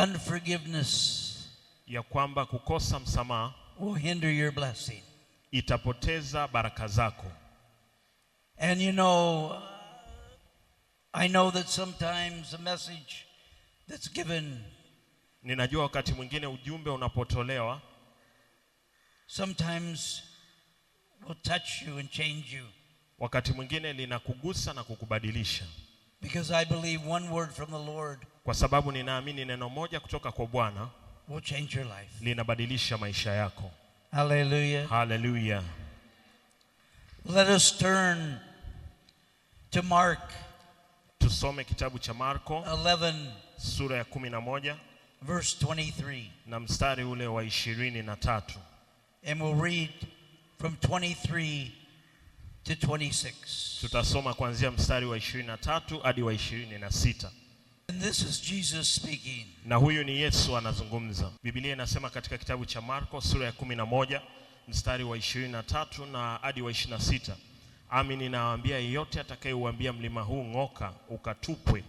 unforgiveness ya kwamba kukosa msamaha will hinder your blessing. Itapoteza baraka zako. And I know that sometimes a message that's given, ninajua wakati mwingine ujumbe unapotolewa sometimes will touch you and change you. Wakati mwingine linakugusa na kukubadilisha. Because I believe one word from the Lord, kwa sababu ninaamini neno moja kutoka kwa Bwana will change your life. Linabadilisha maisha yako. Hallelujah. Hallelujah. Let us turn to Mark. Tusome kitabu cha Marko 11 sura ya 11 verse 23. Na mstari ule wa 23. And we'll read from 23 to 26. Tutasoma kuanzia mstari wa 23 hadi wa 26. And this is Jesus speaking. Na huyu ni Yesu anazungumza. Biblia inasema katika kitabu cha Marko sura ya 11 mstari wa 23 na hadi wa 26. Amini ninawaambia, yeyote atakayeuambia mlima huu ng'oka ukatupwe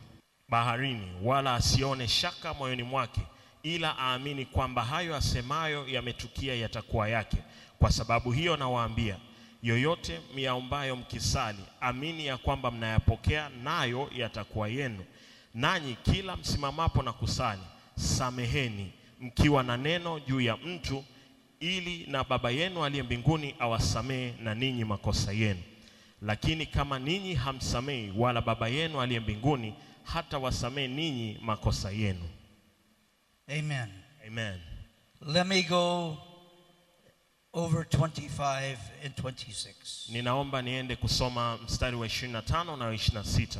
baharini, wala asione shaka moyoni mwake, ila aamini kwamba hayo asemayo yametukia yatakuwa yake. Kwa sababu hiyo nawaambia, yoyote myaombayo mkisali, amini ya kwamba mnayapokea, nayo yatakuwa yenu. Nanyi kila msimamapo na kusali, sameheni mkiwa na neno juu ya mtu, ili na Baba yenu aliye mbinguni awasamehe na ninyi makosa yenu. Lakini kama ninyi hamsamehi, wala Baba yenu aliye mbinguni hata wasamehe ninyi makosa yenu. Amen. Amen. Let me go over 25 and 26. Ninaomba niende kusoma mstari wa 25 na 26.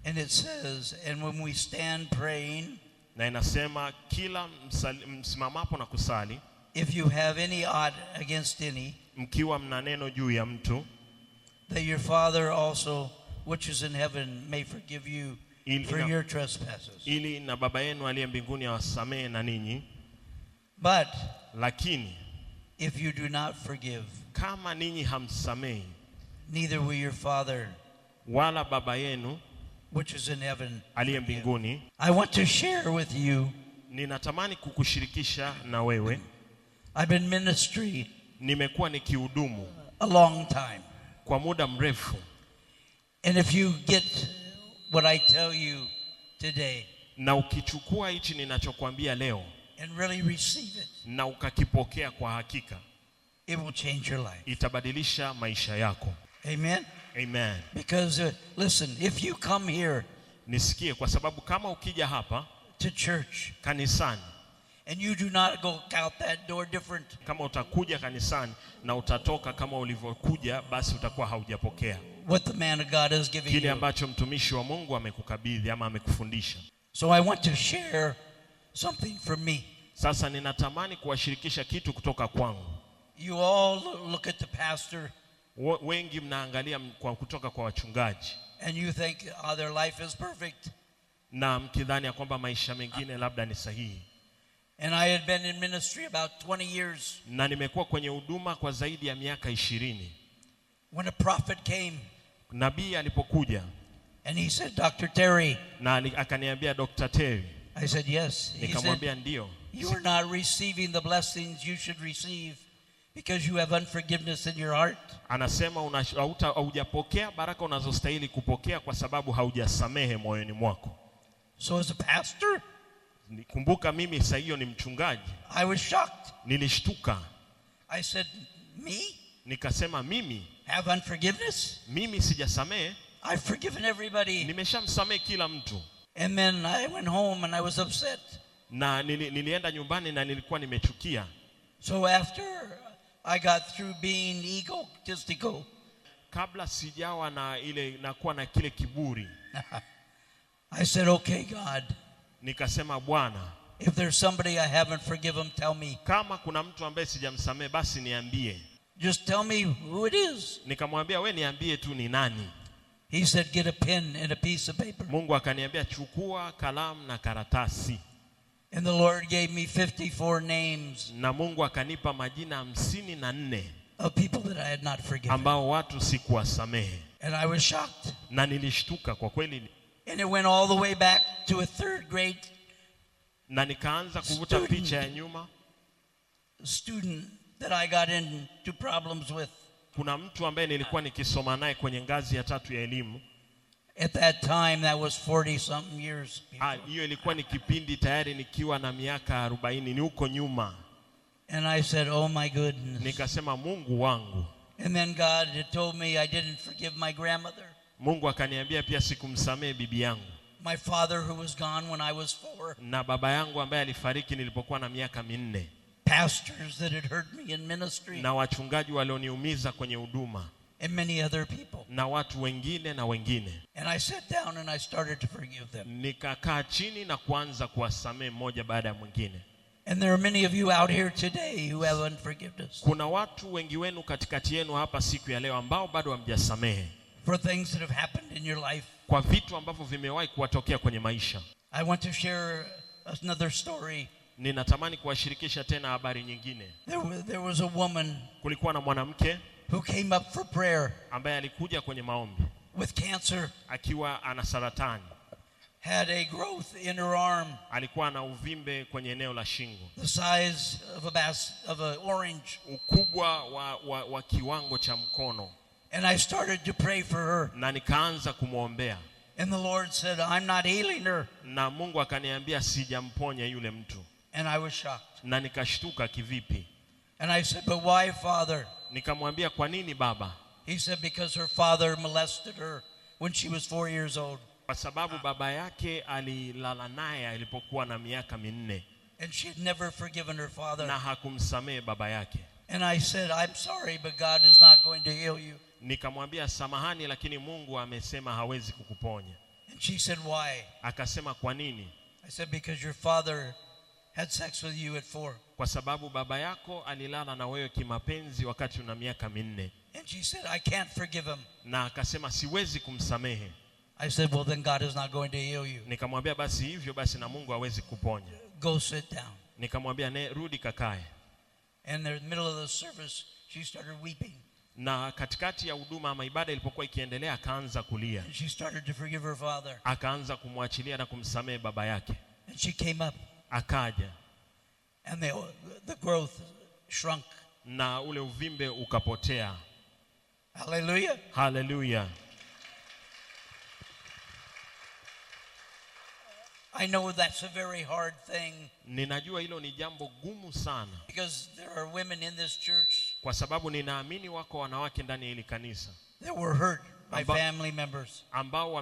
And it says, and when we stand praying, na inasema kila msimamapo na kusali, if you have any ought against any, mkiwa mna neno juu ya mtu, that your Father also which is in heaven may forgive you for your trespasses. Ili na Baba yenu aliye mbinguni awasamehe na ninyi. But lakini if you do not forgive, kama ninyi hamsamehi, neither will your Father wala Baba yenu which is in heaven aliye mbinguni. I want to share with you, ninatamani kukushirikisha na wewe. I've been ministry, nimekuwa nikihudumu a long time, kwa muda mrefu. And if you get what I tell you today, na ukichukua hichi ninachokuambia leo, and really receive it, na ukakipokea kwa hakika, it will change your life. Itabadilisha maisha yako. Amen. Amen. Because listen, if you come here, nisikie, kwa sababu kama ukija hapa to church, kanisani, and you do not go out that door different, kama utakuja kanisani na utatoka kama ulivyokuja, basi utakuwa haujapokea what the man of God has given you, kile ambacho mtumishi wa Mungu amekukabidhi ama amekufundisha. So I want to share something from me. Sasa ninatamani kuwashirikisha kitu kutoka kwangu. You all look at the pastor, wengi mnaangalia kwa kutoka kwa wachungaji, and you think their life is perfect, na mkidhani ya kwamba maisha mengine labda ni sahihi. And I had been in ministry about 20 years. Na nimekuwa kwenye huduma kwa zaidi ya miaka 20. When a prophet came, nabii alipokuja, and he said, Dr. Terry, na akaniambia Dr. Terry, I said yes. Nikamwambia ndio. You are not receiving the blessings you should receive because you have unforgiveness in your heart. Anasema hujapokea baraka unazostahili kupokea kwa sababu haujasamehe moyoni mwako. So as a pastor, kumbuka mimi sasa hiyo ni mchungaji, I was shocked. Nilishtuka. I said, me? Nikasema mimi have unforgiveness? Mimi sijasamehe. I've forgiven everybody. Nimeshamsamehe kila mtu. And then I went home and I was upset. Na nilienda nyumbani na nilikuwa nimechukia. So after I got through being egotistical, kabla sijawa na ile nakuwa na kile kiburi, I said, okay God, nikasema Bwana, if there's somebody I haven't forgiven, tell me. Kama kuna mtu ambaye sijamsamehe basi niambie. Just tell me who it is. Nikamwambia wewe niambie tu ni nani. He said, get a pen and a piece of paper. Mungu akaniambia chukua kalamu na karatasi. And the Lord gave me 54 names. Na Mungu akanipa majina 54 of people that I had not forgiven. Ambao watu sikuwasamehe. And I was shocked. Na nilishtuka kwa kweli. And it went all the way back to a 3rd grade Na nikaanza kuvuta picha ya nyuma. Student that I got into problems with. Kuna mtu ambaye nilikuwa nikisoma naye kwenye ngazi ya 3 ya elimu. At that time, that was 40 something years before. Hiyo ilikuwa ni kipindi tayari nikiwa na miaka 40, ni huko nyuma. And I said, oh my goodness. Nikasema Mungu wangu. And then God had told me I didn't forgive my grandmother. Mungu akaniambia pia sikumsamehe bibi yangu. My father who was gone when I was 4. Na baba yangu ambaye alifariki nilipokuwa na miaka 4. Pastors that had hurt me in ministry. Na wachungaji walioniumiza kwenye huduma. And many other people. Na watu wengine na wengine. And I sat down and I started to forgive them. Nikakaa chini na kuanza kuwasamehe mmoja baada ya mwingine. And there are many of you out here today who have unforgiveness. Kuna watu wengi wenu katikati yenu hapa siku ya leo ambao bado hamjasamehe. For things that have happened in your life. Kwa vitu ambavyo vimewahi kuwatokea kwenye maisha. I want to share another story. Ninatamani kuwashirikisha tena habari nyingine. There was a woman. Kulikuwa na mwanamke who came up for prayer. Ambaye alikuja kwenye maombi. With cancer. Akiwa ana saratani. Had a growth in her arm. Alikuwa na uvimbe kwenye eneo la shingo. The size of an orange. Ukubwa wa kiwango cha mkono. And I started to pray for her. Na nikaanza kumwombea. And the Lord said, I'm not healing her. Na Mungu akaniambia sijamponya yule mtu. And I was shocked. Na nikashtuka kivipi? And I said, but why, Father? Nikamwambia kwa nini baba? He said, because her father molested her when she was 4 years old. Kwa sababu baba yake alilala naye alipokuwa na miaka 4. And she had never forgiven her father. Na hakumsamehe baba yake. And I said, I'm sorry, but God is not going to heal you. Nikamwambia samahani, lakini Mungu amesema hawezi kukuponya. And she said, why? Akasema kwa nini? I said, because your father had sex with you at 4. Kwa sababu baba yako alilala na wewe kimapenzi wakati una miaka 4. And she said, I can't forgive him. Na akasema siwezi kumsamehe. I said, well, then God is not going to heal you. Nikamwambia basi hivyo basi na Mungu hawezi kuponya. Go sit down. Nikamwambia rudi kakae. And in the middle of the service, she started weeping. Na katikati ya huduma ama ibada ilipokuwa ikiendelea akaanza kulia. And she started to forgive her father. Akaanza kumwachilia na kumsamehe baba yake. And she came up. Akaja. And the growth shrunk. Na ule uvimbe ukapotea. Hallelujah. Hallelujah. I know that's a very hard thing. Ninajua hilo ni jambo gumu sana. Because there are women in this church. Kwa sababu ninaamini wako wanawake ndani ya hili kanisa. That were hurt by family members. Ambao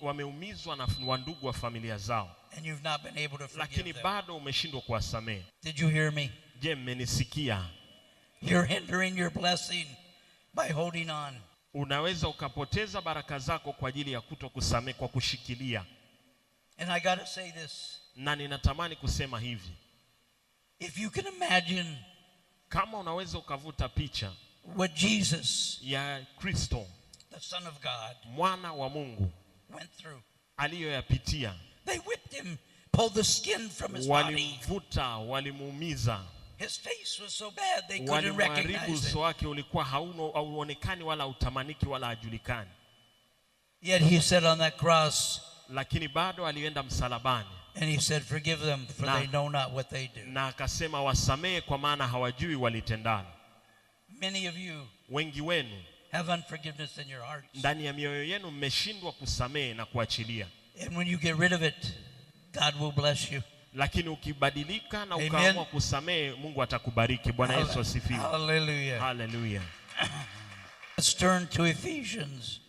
wameumizwa na wandugu wa familia zao. And you've not been able to forgive lakini them. bado umeshindwa kuwasamehe. Did you hear me? Je, mmenisikia? You're hindering your blessing by holding on. Unaweza ukapoteza baraka zako kwa ajili ya kutokusamehe kwa kushikilia. And I got to say this. Na ninatamani kusema hivi. If you can imagine, kama unaweza ukavuta picha what Jesus, ya Kristo, the Son of God, mwana wa Mungu, went through. Aliyoyapitia. They whipped him, pulled the skin from his body. Walimvuta, walimuumiza. His face was so bad they couldn't recognize it. Uso wake ulikuwa hauonekani wala utamaniki wala ajulikani. Yet he said on that cross, lakini bado alienda msalabani. And he said, forgive them for they know not what they do. Na akasema wasamehe kwa maana hawajui walitendalo. Many of you, wengi wenu, have unforgiveness in your hearts. Ndani ya mioyo yenu mmeshindwa kusamehe na kuachilia. And when you get rid of it, God will bless you. Lakini ukibadilika na ukaamua kusamehe, Mungu atakubariki. Bwana Yesu asifiwe. Hallelujah. Hallelujah. Let's turn to Ephesians.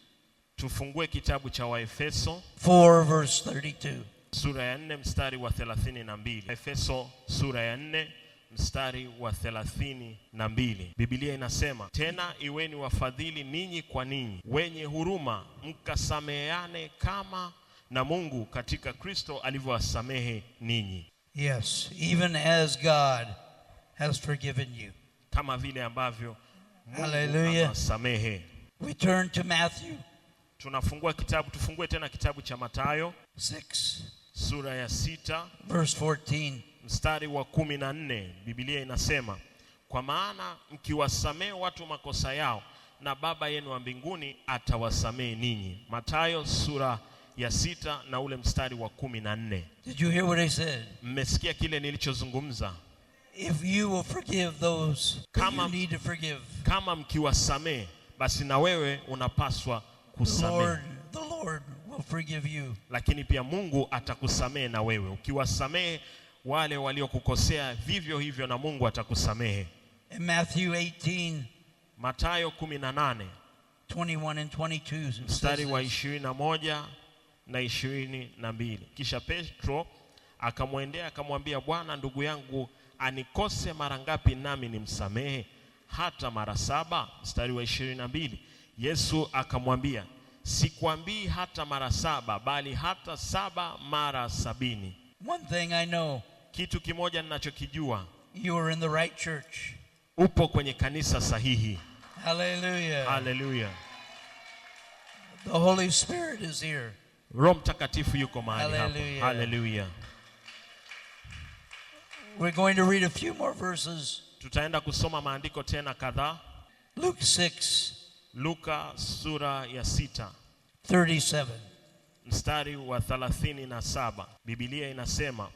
Tufungue kitabu cha Waefeso 4 verse 32. Sura ya 4 mstari wa 32. Efeso sura ya 4 mstari wa 32. Biblia inasema, tena iweni wafadhili ninyi kwa ninyi, wenye huruma, mkasameheane kama na Mungu katika Kristo alivyowasamehe ninyi. Yes, even as God has forgiven you. Kama vile ambavyo Mungu amewasamehe. We turn to Matthew. Tufungue tena kitabu cha Mathayo 6 sura ya 6 verse 14. Mstari wa 14. Biblia inasema, kwa maana mkiwasamehe watu makosa yao, na Baba yenu wa mbinguni atawasamehe ninyi. Mathayo sura ya 6 na ule mstari wa 14. Did you hear what I said? Mmesikia kile nilichozungumza? If you will forgive those that you need to forgive, kama mkiwasamehe, basi na wewe unapaswa kusamehe. The Lord will forgive you. Lakini pia Mungu atakusamehe na wewe. Ukiwasamehe wale waliokukosea, vivyo hivyo na Mungu atakusamehe. In Matthew 18, Mathayo 18, 21 and 22, mstari wa 21 na 22. Kisha Petro akamwendea akamwambia, Bwana, ndugu yangu anikose mara ngapi nami nimsamehe? Hata mara 7? Mstari wa 22. Yesu akamwambia, sikwambii hata mara 7, bali hata 7 mara 70. One thing I know, kitu kimoja ninachokijua, you are in the right church. Upo kwenye kanisa sahihi. Hallelujah. Hallelujah. The Holy Spirit is here. Roho Mtakatifu yuko mahali hapa. Hallelujah. Hallelujah. We're going to read a few more verses. Tutaenda kusoma maandiko tena kadhaa. Luke 6. Luka sura ya 6. 37. Mstari wa 37. Biblia inasema,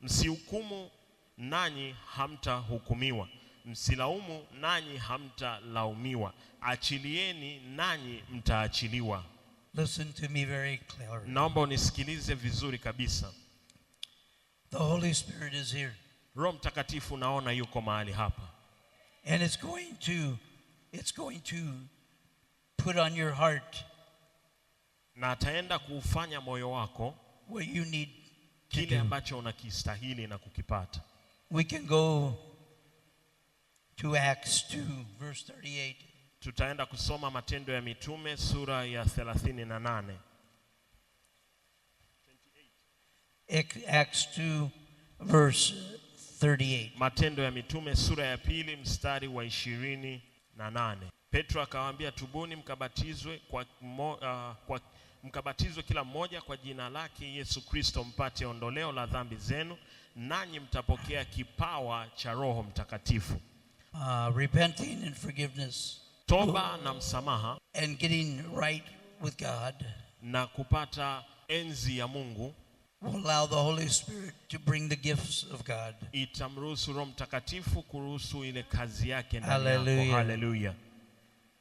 msihukumu nanyi hamtahukumiwa, msilaumu nanyi hamtalaumiwa, achilieni nanyi mtaachiliwa. Listen to me very clearly. Naomba unisikilize vizuri kabisa. The Holy Spirit is here. Roho Mtakatifu naona yuko mahali hapa. And it's going to put on your heart, na ataenda kuufanya moyo wako what you need kile ambacho unakistahili na kukipata. We can go to Acts 2 verse 38. Tutaenda kusoma Matendo ya Mitume sura ya 38. Acts 2 verse 38. Matendo ya Mitume sura ya 2 mstari wa 28. Petro akawaambia, tubuni mkabatizwe mkabatizwe kila mmoja kwa jina lake Yesu Kristo mpate ondoleo la dhambi zenu, nanyi mtapokea kipawa cha Roho Mtakatifu. Repenting and forgiveness. Toba na msamaha. And getting right with God. Na kupata enzi ya Mungu. Will allow the Holy Spirit to bring the gifts of God. Itamruhusu Roho Mtakatifu kuruhusu ile kazi yake ndani yako. Hallelujah. Hallelujah.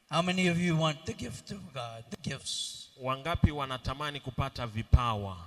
How many of you want the gift of God, the gifts? Wangapi wanatamani kupata vipawa?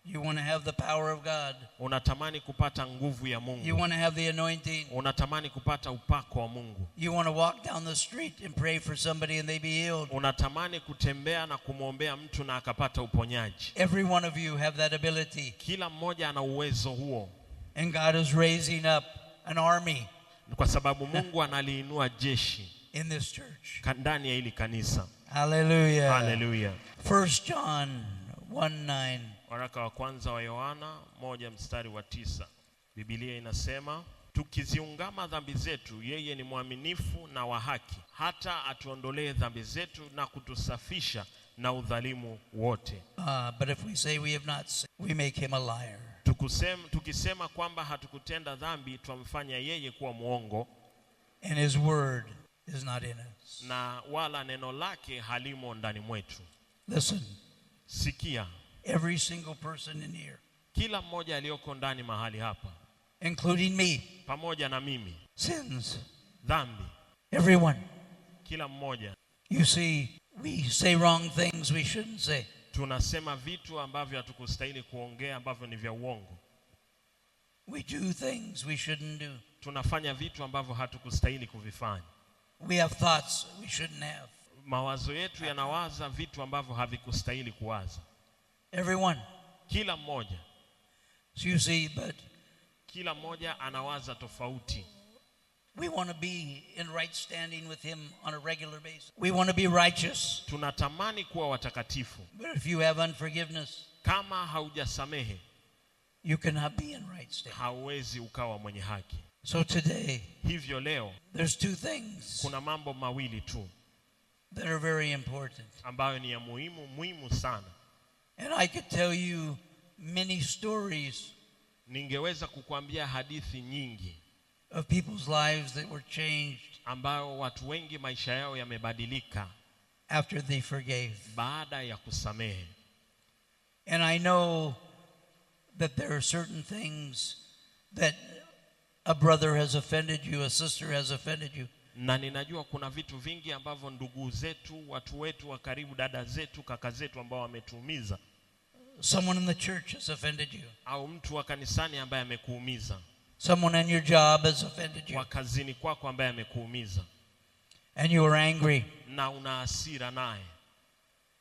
You want to have the power of God. Unatamani kupata nguvu ya Mungu. You want to have the anointing. Unatamani kupata upako wa Mungu. You want to walk down the street and pray for somebody and they be healed. Unatamani kutembea na kumwombea mtu na akapata uponyaji. Every one of you have that ability. Kila mmoja ana uwezo huo. And God is raising up an army. Kwa sababu Mungu analiinua jeshi in this church. Ndani ya hili kanisa. Hallelujah. Hallelujah. 1 John 1:9. Waraka wa kwanza wa Yohana 1 mstari wa 9. Biblia inasema, tukiziungama dhambi zetu, yeye ni mwaminifu na wa haki, hata atuondolee dhambi zetu na kutusafisha na udhalimu wote. But if we say we have not sinned, we make him a liar. Tukisema kwamba hatukutenda dhambi, twamfanya yeye kuwa muongo, and his word is not in us. Na wala neno lake halimo ndani mwetu. Listen. Sikia. Every single person in here, kila mmoja aliyoko ndani mahali hapa, including me, pamoja na mimi, sins, dhambi. Everyone. Kila mmoja. You see, we say wrong things we shouldn't say. Tunasema vitu ambavyo hatukustahili kuongea, ambavyo ni vya uongo. We do things we shouldn't do. Tunafanya vitu ambavyo hatukustahili kuvifanya. We have thoughts we shouldn't have. Mawazo yetu yanawaza vitu ambavyo havikustahili kuwaza. Everyone. Kila mmoja. So you see, but kila mmoja anawaza tofauti. We want to be in right standing with him on a regular basis. We want to be righteous. Tunatamani kuwa watakatifu. But if you have unforgiveness, kama haujasamehe, you cannot be in right standing. Hauwezi ukawa mwenye haki. So today, hivyo leo, there's two things. Kuna mambo mawili tu that are very important. Ambayo ni ya muhimu sana. And I could tell you many stories. Ningeweza kukuambia hadithi nyingi of people's lives that were changed, ambao watu wengi maisha yao yamebadilika after they forgave. Baada ya kusamehe. And I know that there are certain things that a brother has offended you, a sister has offended you. Na ninajua kuna vitu vingi ambavyo ndugu zetu, watu wetu wa karibu, dada zetu, kaka zetu ambao wametuumiza. Someone in the church has offended you. Au mtu wa kanisani ambaye amekuumiza. Someone in your job has offended you. Wa kazini kwako ambaye amekuumiza. And you were angry. Na una hasira naye.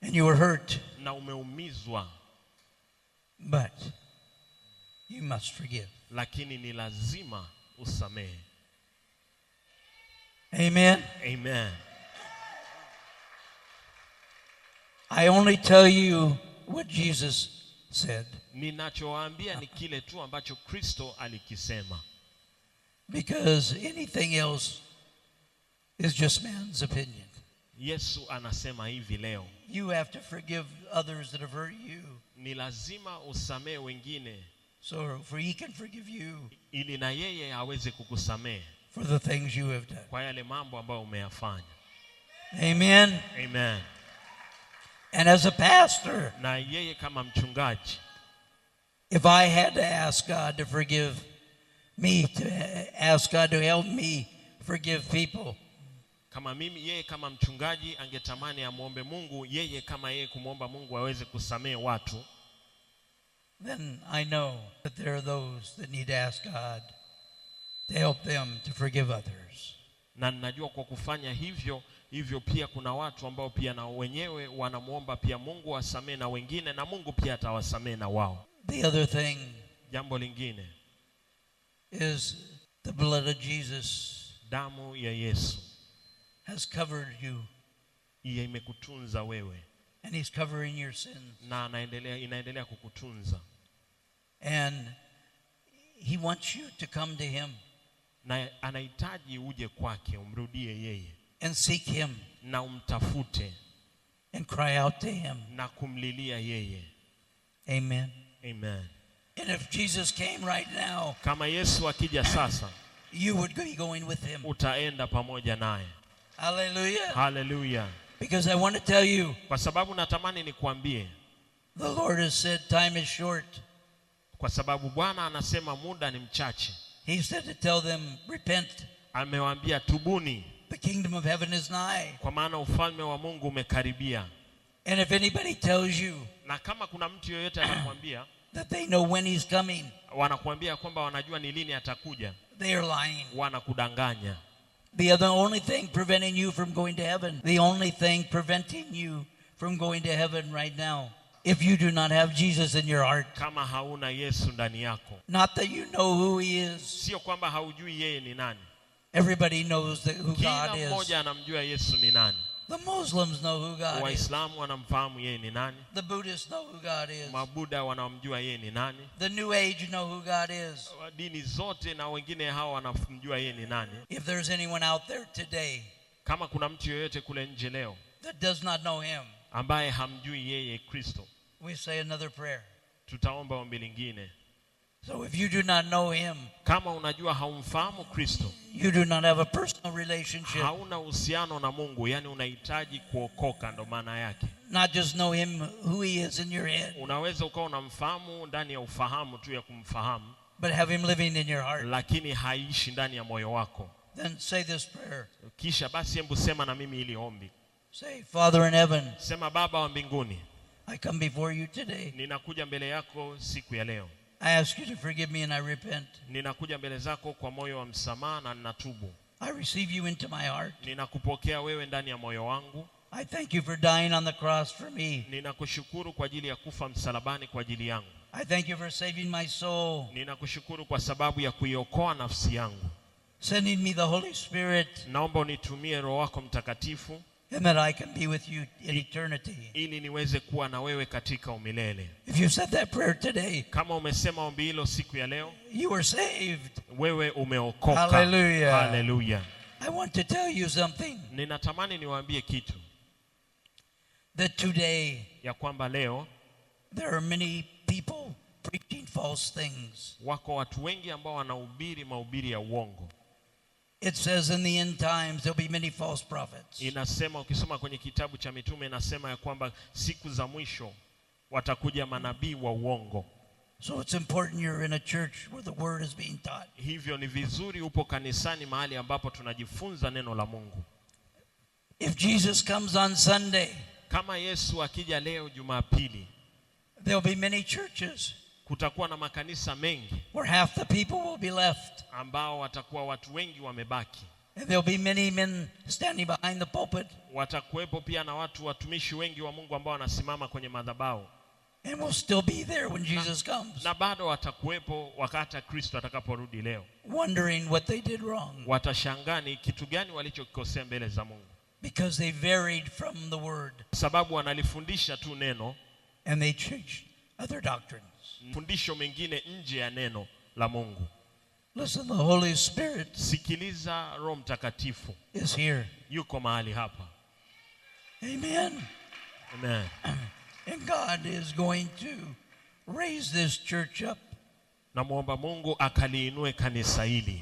And you were hurt. Na umeumizwa. But you must forgive. Lakini ni lazima usamehe. Amen. Amen. I only tell you what Jesus said. Ninachowaambia ni kile tu ambacho Kristo alikisema. Because anything else is just man's opinion. Yesu anasema hivi leo. You have to forgive others that have hurt you. Ni lazima usamehe wengine. So for he can forgive you. Ili na yeye aweze kukusamehe. For the things you have done. Kwa yale mambo ambayo umeyafanya. Amen. Amen. And as a pastor, na yeye kama mchungaji, if I had to ask God to forgive me, to ask God to help me forgive people. Kama mimi, yeye kama mchungaji angetamani amuombe Mungu, yeye kama yeye kumuomba Mungu aweze kusamehe watu. Then I know that there are those that need to ask God to help them to forgive others. Na ninajua kwa kufanya hivyo pia kuna watu ambao pia na wenyewe wanamuomba pia Mungu asamehe na wengine, na Mungu pia atawasamehe na wao. The other thing, jambo lingine, is the blood of Jesus. Damu ya Yesu has covered you. Yeye imekutunza wewe. And he's covering your sins. Na inaendelea kukutunza. And he wants you to come to him. Na anahitaji uje kwake, umrudie yeye. And seek him. Na umtafute. And cry out to him. Na kumlilia yeye. Amen. Amen. And if Jesus came right now, kama Yesu akija sasa, you would be going with him. Utaenda pamoja naye. Hallelujah. Hallelujah. Because I want to tell you, kwa sababu natamani nikuambie, the Lord has said time is short. Kwa sababu Bwana anasema muda ni mchache. He said to tell them, repent. Amewaambia tubuni. The kingdom of heaven is nigh. Kwa maana ufalme wa Mungu umekaribia. And if anybody tells you, na kama kuna mtu yoyote anakuambia that they know when he's coming, wanakuambia kwamba wanajua ni lini atakuja, they are lying. Wanakudanganya. The only thing preventing you from going to heaven, the only thing preventing you from going to heaven right now, if you do not have Jesus in your heart. Kama hauna Yesu ndani yako. Not that you know who he is. Sio kwamba haujui yeye ni nani. Everybody knows who God is. Kila mmoja anamjua Yesu ni nani. The Muslims know who God is. Waislamu wanamfahamu yeye ni nani. The Buddhists know who God is. Mabuddha wanamjua yeye ni nani. The New Age know who God is. Dini zote na wengine hao wanamjua yeye ni nani. If there's anyone out there today, kama kuna mtu yoyote kule nje leo that does not know him, ambaye hamjui yeye Kristo, we say another prayer. Tutaomba ombi lingine. So if you do not know him, kama unajua haumfahamu Kristo, you do not have a personal relationship. Hauna uhusiano na Mungu, yani unahitaji kuokoka, ndo maana yake. Not just know him who he is in your head. Unaweza ukawa unamfahamu ndani ya ufahamu tu ya kumfahamu, but have him living in your heart. Lakini haishi ndani ya moyo wako. Then say this prayer. Kisha basi hebu sema na mimi ili ombi. Say, Father in heaven. Sema, Baba wa mbinguni. I come before you today. Ninakuja mbele yako siku ya leo. I ask you to forgive me and I repent. Ninakuja mbele zako kwa moyo wa msamaha na ninatubu. I receive you into my heart. Ninakupokea wewe ndani ya moyo wangu. I thank you for dying on the cross for me. Ninakushukuru kwa ajili ya kufa msalabani kwa ajili yangu. I thank you for saving my soul. Ninakushukuru kwa sababu ya kuiokoa nafsi yangu. Sending me the Holy Spirit. Naomba unitumie Roho wako Mtakatifu. And that I can be with you in eternity. Ili niweze kuwa na wewe katika umilele. If you said that prayer today, kama umesema ombi hilo siku ya leo, you are saved. Wewe umeokoka. Hallelujah. Hallelujah. I want to tell you something. Ninatamani niwaambie kitu. That today, ya kwamba leo, there are many people preaching false things. Wako watu wengi ambao wanahubiri mahubiri ya uongo. It says in the end times there'll be many false prophets. Inasema ukisoma kwenye kitabu cha mitume inasema ya kwamba siku za mwisho watakuja manabii wa uongo. So it's important you're in a church where the word is being taught. Hivyo ni vizuri upo kanisani mahali ambapo tunajifunza neno la Mungu. If Jesus comes on Sunday, kama Yesu akija leo Jumapili, there'll be many churches kutakuwa na makanisa mengi where half the people will be left. ambao watakuwa watu wengi wamebaki. And there'll be many men standing behind the pulpit. Watakuwepo pia na watumishi wengi wa Mungu ambao wanasimama kwenye madhabahu. And we'll still be there when Jesus comes. Na bado watakuwepo wakati Kristo atakaporudi leo. Wondering what they did wrong. Watashangaa ni kitu gani walichokosea mbele za Mungu. Because they varied from the word. Sababu wanalifundisha tu neno. And they teach other doctrines. Fundisho mengine nje ya neno la Mungu. Listen, the Holy Spirit sikiliza, Roho Mtakatifu is here. Yuko mahali hapa. Amen. Amen. And God is going to raise this church up. Namuomba Mungu akaliinue kanisa hili.